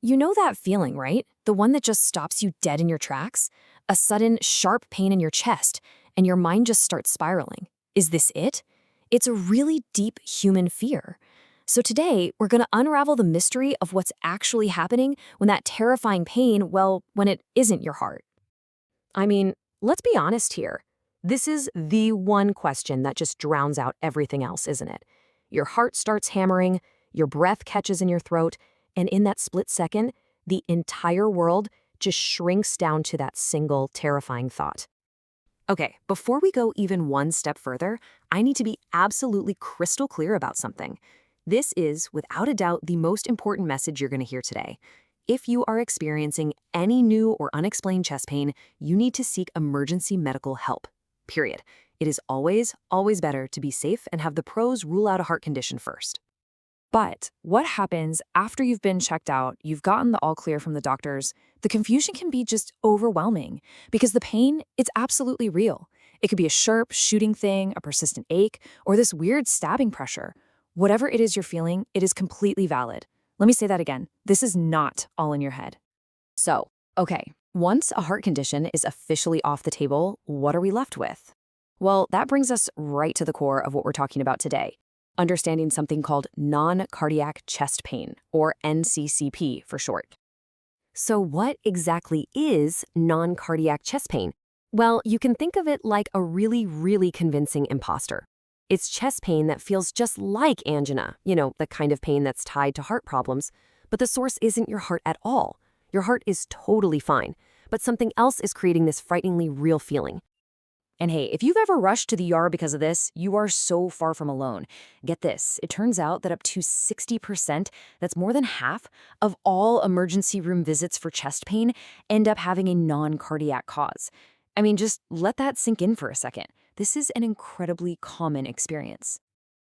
You know that feeling, right? The one that just stops you dead in your tracks? A sudden, sharp pain in your chest, and your mind just starts spiraling. Is this it? It's a really deep human fear. So today, we're going to unravel the mystery of what's actually happening when that terrifying pain, well, when it isn't your heart. I mean, let's be honest here. This is the one question that just drowns out everything else, isn't it? Your heart starts hammering, your breath catches in your throat, and in that split second, the entire world just shrinks down to that single terrifying thought. Okay, before we go even one step further, I need to be absolutely crystal clear about something. This is, without a doubt, the most important message you're going to hear today. If you are experiencing any new or unexplained chest pain, you need to seek emergency medical help. Period. It is always, always better to be safe and have the pros rule out a heart condition first. But what happens after you've been checked out, you've gotten the all clear from the doctors? The confusion can be just overwhelming because the pain, it's absolutely real. It could be a sharp, shooting thing, a persistent ache, or this weird stabbing pressure. Whatever it is you're feeling, it is completely valid. Let me say that again. This is not all in your head. So, okay, once a heart condition is officially off the table, what are we left with? Well, that brings us right to the core of what we're talking about today. Understanding something called non-cardiac chest pain, or NCCP for short. So what exactly is non-cardiac chest pain? Well, you can think of it like a really, really convincing imposter. It's chest pain that feels just like angina, the kind of pain that's tied to heart problems, but the source isn't your heart at all. Your heart is totally fine, but something else is creating this frighteningly real feeling. And hey, if you've ever rushed to the ER because of this, you are so far from alone. Get this, it turns out that up to 60%, that's more than half, of all emergency room visits for chest pain end up having a non-cardiac cause. I mean, just let that sink in for a second. This is an incredibly common experience.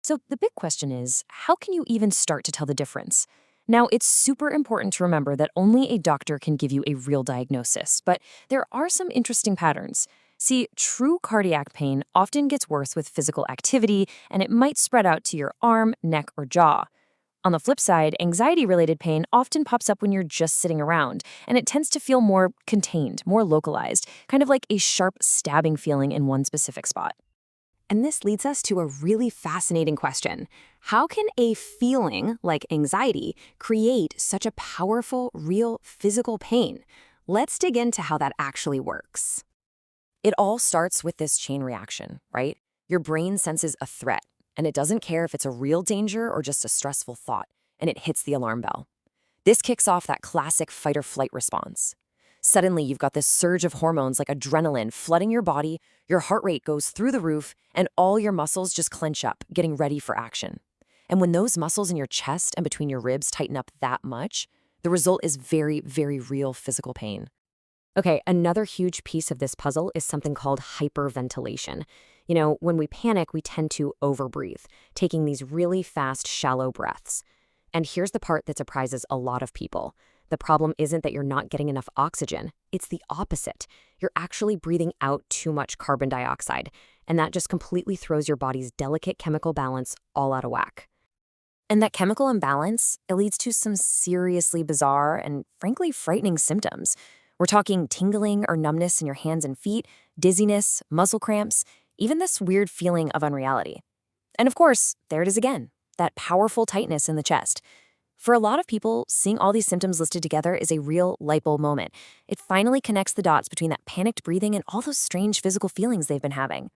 So the big question is, how can you even start to tell the difference? Now, it's super important to remember that only a doctor can give you a real diagnosis, but there are some interesting patterns. See, true cardiac pain often gets worse with physical activity, and it might spread out to your arm, neck, or jaw. On the flip side, anxiety-related pain often pops up when you're just sitting around, and it tends to feel more contained, more localized, kind of like a sharp stabbing feeling in one specific spot. And this leads us to a really fascinating question. How can a feeling like anxiety create such a powerful, real physical pain? Let's dig into how that actually works. It all starts with this chain reaction, right? Your brain senses a threat, and it doesn't care if it's a real danger or just a stressful thought, and it hits the alarm bell. This kicks off that classic fight or flight response. Suddenly, you've got this surge of hormones like adrenaline flooding your body, your heart rate goes through the roof, and all your muscles just clench up, getting ready for action. And when those muscles in your chest and between your ribs tighten up that much, the result is very, very real physical pain. Okay, another huge piece of this puzzle is something called hyperventilation. When we panic, we tend to overbreathe, taking these really fast, shallow breaths. And here's the part that surprises a lot of people. The problem isn't that you're not getting enough oxygen. It's the opposite. You're actually breathing out too much carbon dioxide, and that just completely throws your body's delicate chemical balance all out of whack. And that chemical imbalance, it leads to some seriously bizarre and frankly frightening symptoms. We're talking tingling or numbness in your hands and feet, dizziness, muscle cramps, even this weird feeling of unreality. And of course, there it is again, that powerful tightness in the chest. For a lot of people, seeing all these symptoms listed together is a real light bulb moment. It finally connects the dots between that panicked breathing and all those strange physical feelings they've been having.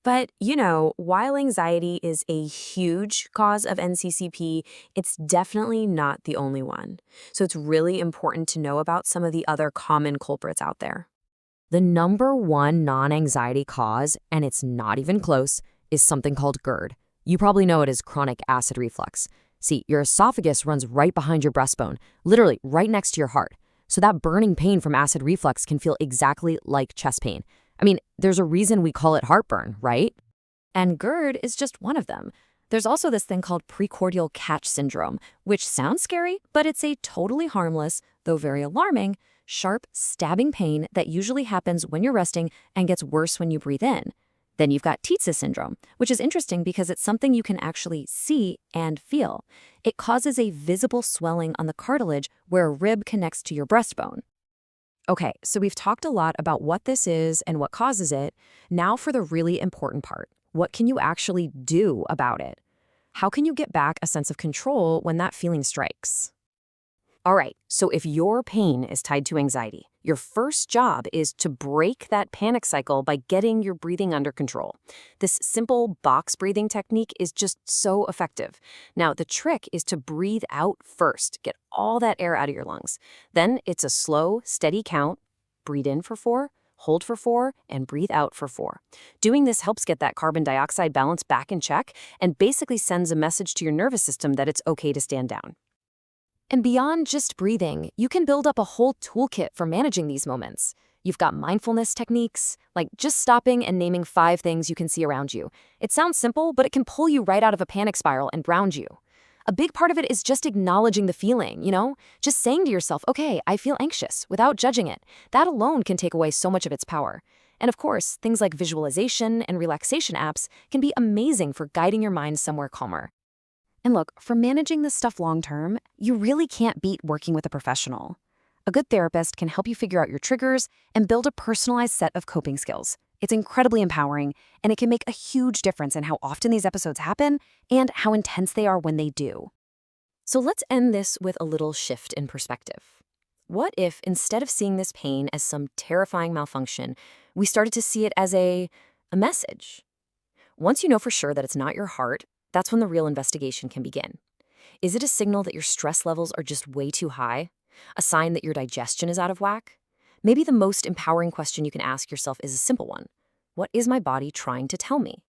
But, while anxiety is a huge cause of NCCP, it's definitely not the only one. So it's really important to know about some of the other common culprits out there. The number one non-anxiety cause, and it's not even close, is something called GERD. You probably know it as chronic acid reflux. See, your esophagus runs right behind your breastbone, literally right next to your heart. So that burning pain from acid reflux can feel exactly like chest pain. I mean, there's a reason we call it heartburn, right? And GERD is just one of them. There's also this thing called precordial catch syndrome, which sounds scary, but it's a totally harmless, though very alarming, sharp, stabbing pain that usually happens when you're resting and gets worse when you breathe in. Then you've got Tietze syndrome, which is interesting because it's something you can actually see and feel. It causes a visible swelling on the cartilage where a rib connects to your breastbone. Okay, so we've talked a lot about what this is and what causes it. Now for the really important part. What can you actually do about it? How can you get back a sense of control when that feeling strikes? All right, so if your pain is tied to anxiety, your first job is to break that panic cycle by getting your breathing under control. This simple box breathing technique is just so effective. Now, the trick is to breathe out first, get all that air out of your lungs. Then it's a slow, steady count. Breathe in for 4, hold for 4, and breathe out for 4. Doing this helps get that carbon dioxide balance back in check and basically sends a message to your nervous system that it's okay to stand down. And beyond just breathing, you can build up a whole toolkit for managing these moments. You've got mindfulness techniques, like just stopping and naming 5 things you can see around you. It sounds simple, but it can pull you right out of a panic spiral and ground you. A big part of it is just acknowledging the feeling, just saying to yourself, okay, I feel anxious, without judging it. That alone can take away so much of its power. And of course, things like visualization and relaxation apps can be amazing for guiding your mind somewhere calmer. And look, for managing this stuff long term, you really can't beat working with a professional. A good therapist can help you figure out your triggers and build a personalized set of coping skills. It's incredibly empowering, and it can make a huge difference in how often these episodes happen and how intense they are when they do. So let's end this with a little shift in perspective. What if, instead of seeing this pain as some terrifying malfunction, we started to see it as a message? Once you know for sure that it's not your heart, that's when the real investigation can begin. Is it a signal that your stress levels are just way too high? A sign that your digestion is out of whack? Maybe the most empowering question you can ask yourself is a simple one. What is my body trying to tell me?